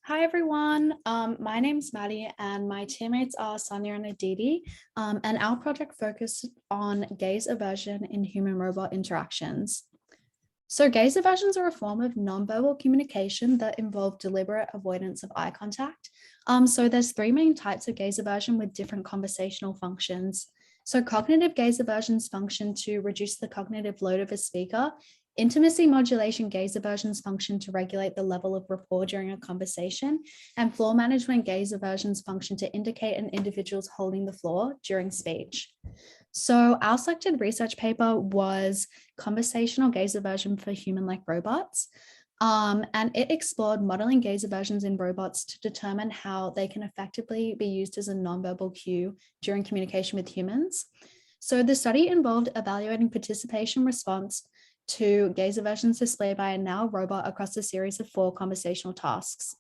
Hi everyone, my name's Maddie and my teammates are Sonia and Aditi, and our project focused on gaze aversion in human-robot interactions. So gaze aversions are a form of nonverbal communication that involve deliberate avoidance of eye contact. So there's three main types of gaze aversion with different conversational functions. So cognitive gaze aversions function to reduce the cognitive load of a speaker. Intimacy modulation gaze aversions function to regulate the level of rapport during a conversation, and floor management gaze aversions function to indicate an individual's holding the floor during speech. So our selected research paper was Conversational Gaze Aversion for Human-Like Robots, and it explored modeling gaze aversions in robots to determine how they can effectively be used as a nonverbal cue during communication with humans. So the study involved evaluating participation response to gaze aversions displayed by a now robot across a series of 4 conversational tasks.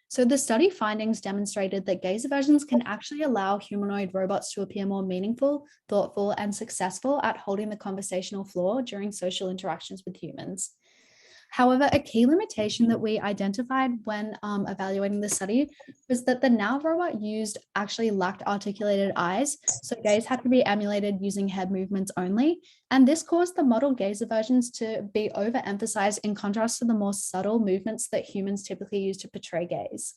So the study findings demonstrated that gaze aversions can actually allow humanoid robots to appear more meaningful, thoughtful, and successful at holding the conversational floor during social interactions with humans. However, a key limitation that we identified when evaluating the study was that the now robot used actually lacked articulated eyes, so gaze had to be emulated using head movements only, and this caused the model gaze aversions to be overemphasized in contrast to the more subtle movements that humans typically use to portray gaze.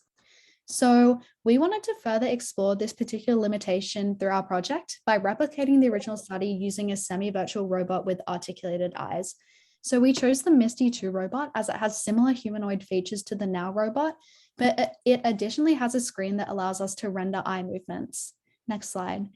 So we wanted to further explore this particular limitation through our project by replicating the original study using a semi-virtual robot with articulated eyes. So we chose the Misty II robot as it has similar humanoid features to the Now robot, but it additionally has a screen that allows us to render eye movements. Next slide.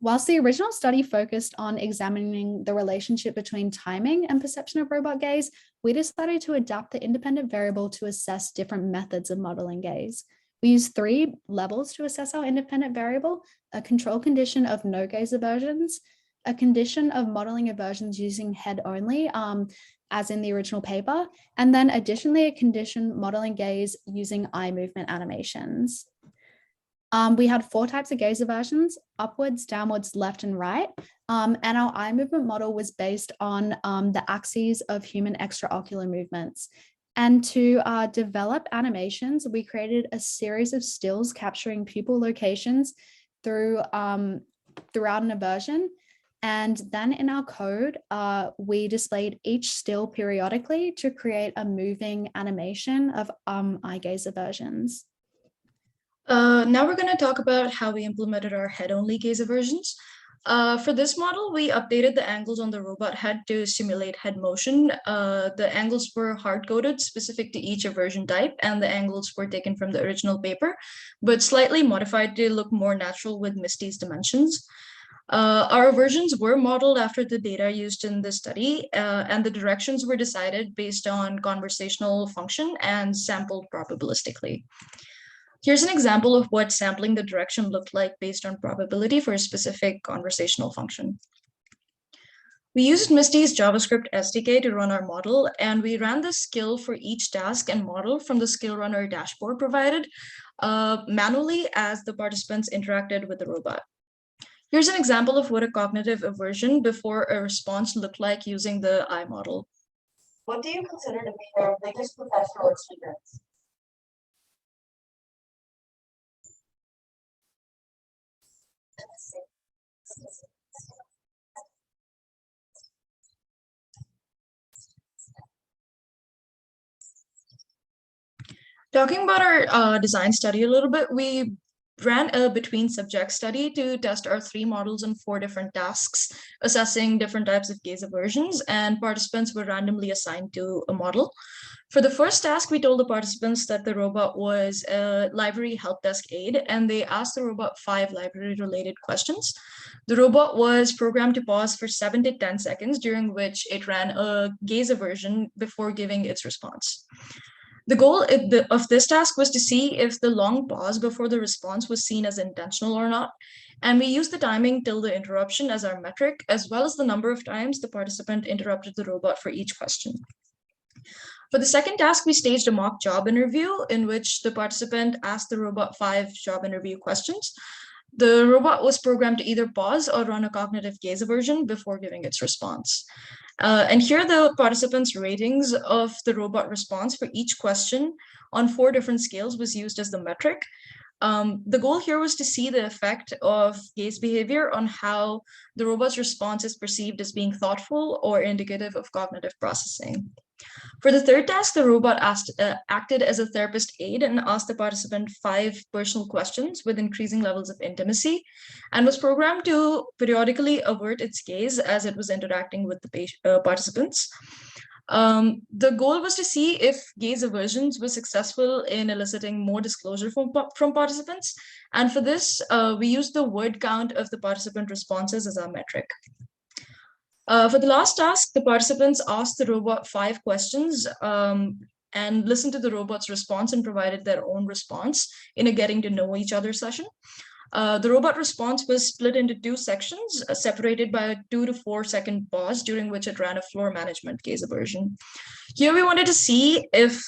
Whilst the original study focused on examining the relationship between timing and perception of robot gaze, we decided to adapt the independent variable to assess different methods of modeling gaze. We used 3 levels to assess our independent variable: a control condition of no gaze aversions, a condition of modeling aversions using head only, as in the original paper, and then additionally a condition modeling gaze using eye movement animations. We had 4 types of gaze aversions: upwards, downwards, left, and right. And our eye movement model was based on the axes of human extraocular movements. And to develop animations, we created a series of stills capturing pupil locations throughout an aversion. And then in our code, we displayed each still periodically to create a moving animation of eye gaze aversions. Now we're going to talk about how we implemented our head-only gaze aversions. For this model, we updated the angles on the robot head to simulate head motion. The angles were hard-coded specific to each aversion type, and the angles were taken from the original paper, but slightly modified to look more natural with Misty's dimensions. Our aversions were modeled after the data used in the study, and the directions were decided based on conversational function and sampled probabilistically. Here's an example of what sampling the direction looked like based on probability for a specific conversational function. We used Misty's JavaScript SDK to run our model, and we ran the skill for each task and model from the skill runner dashboard provided manually as the participants interacted with the robot. Here's an example of what a cognitive aversion before a response looked like using the eye model. What do you consider to be your biggest professional achievements? Talking about our design study a little bit, we ran a between subject study to test our 3 models on 4 different tasks, assessing different types of gaze aversions, and participants were randomly assigned to a model. For the first task, we told the participants that the robot was a library help desk aide, and they asked the robot 5 library-related questions. The robot was programmed to pause for 7 to 10 seconds, during which it ran a gaze aversion before giving its response. The goal of this task was to see if the long pause before the response was seen as intentional or not. And we used the timing till the interruption as our metric, as well as the number of times the participant interrupted the robot for each question. For the second task, we staged a mock job interview in which the participant asked the robot 5 job interview questions. The robot was programmed to either pause or run a cognitive gaze aversion before giving its response. And here the participants' ratings of the robot response for each question on 4 different scales was used as the metric. The goal here was to see the effect of gaze behavior on how the robot's response is perceived as being thoughtful or indicative of cognitive processing. For the third task, the robot acted as a therapist aide and asked the participant 5 personal questions with increasing levels of intimacy, and was programmed to periodically avert its gaze as it was interacting with the participants. The goal was to see if gaze aversions were successful in eliciting more disclosure from participants. And for this, we used the word count of the participant responses as our metric. For the last task, the participants asked the robot 5 questions and listened to the robot's response and provided their own response in a getting to know each other session. The robot response was split into 2 sections, separated by a 2 to 4 second pause during which it ran a floor management gaze aversion. Here we wanted to see if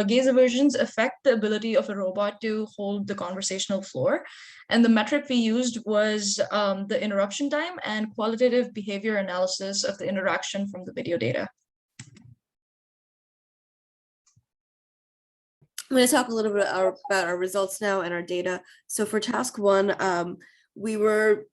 gaze aversions affect the ability of a robot to hold the conversational floor. And the metric we used was the interruption time and qualitative behavior analysis of the interaction from the video data. I'm going to talk a little bit about our results now and our data. So for task 1, we were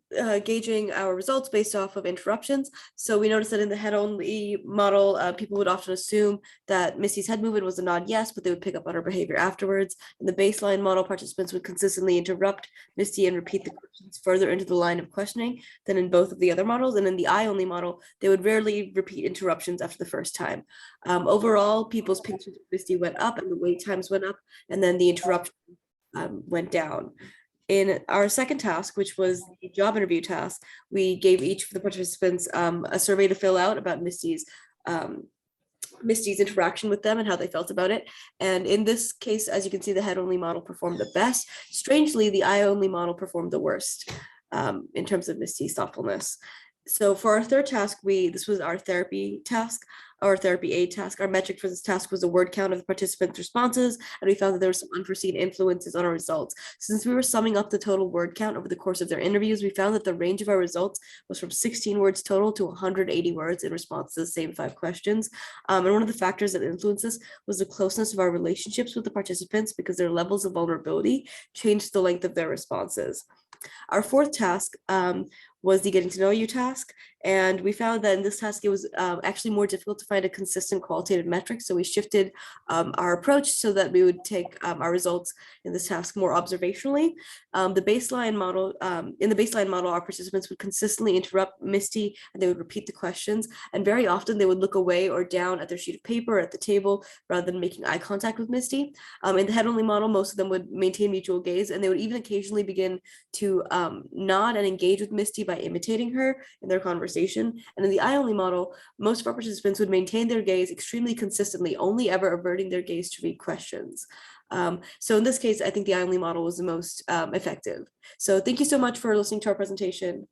gauging our results based off of interruptions. So we noticed that in the head-only model, people would often assume that Misty's head movement was a nod yes, but they would pick up on her behavior afterwards. In the baseline model, participants would consistently interrupt Misty and repeat the questions further into the line of questioning than in both of the other models. And in the eye-only model, they would rarely repeat interruptions after the first time. Overall, people's patience with Misty went up and the wait times went up, and then the interruption went down. In our second task, which was the job interview task, we gave each of the participants a survey to fill out about Misty's interaction with them and how they felt about it. And in this case, as you can see, the head-only model performed the best. Strangely, the eye-only model performed the worst in terms of Misty's thoughtfulness. So for our third task, this was our therapy task, or therapy aid task. Our metric for this task was a word count of the participants' responses, and we found that there were some unforeseen influences on our results. Since we were summing up the total word count over the course of their interviews, we found that the range of our results was from 16 words total to 180 words in response to the same 5 questions. And one of the factors that influenced this was the closeness of our relationships with the participants, because their levels of vulnerability changed the length of their responses. Our fourth task was the getting to know you task. And we found that in this task, it was actually more difficult to find a consistent qualitative metric. So we shifted our approach so that we would take our results in this task more observationally. In the baseline model, our participants would consistently interrupt Misty and they would repeat the questions. And very often they would look away or down at their sheet of paper or at the table rather than making eye contact with Misty. In the head-only model, most of them would maintain mutual gaze, and they would even occasionally begin to nod and engage with Misty by imitating her in their conversation. And in the eye-only model, most of our participants would maintain their gaze extremely consistently, only ever averting their gaze to read questions. So in this case, I think the eye-only model was the most effective. So thank you so much for listening to our presentation.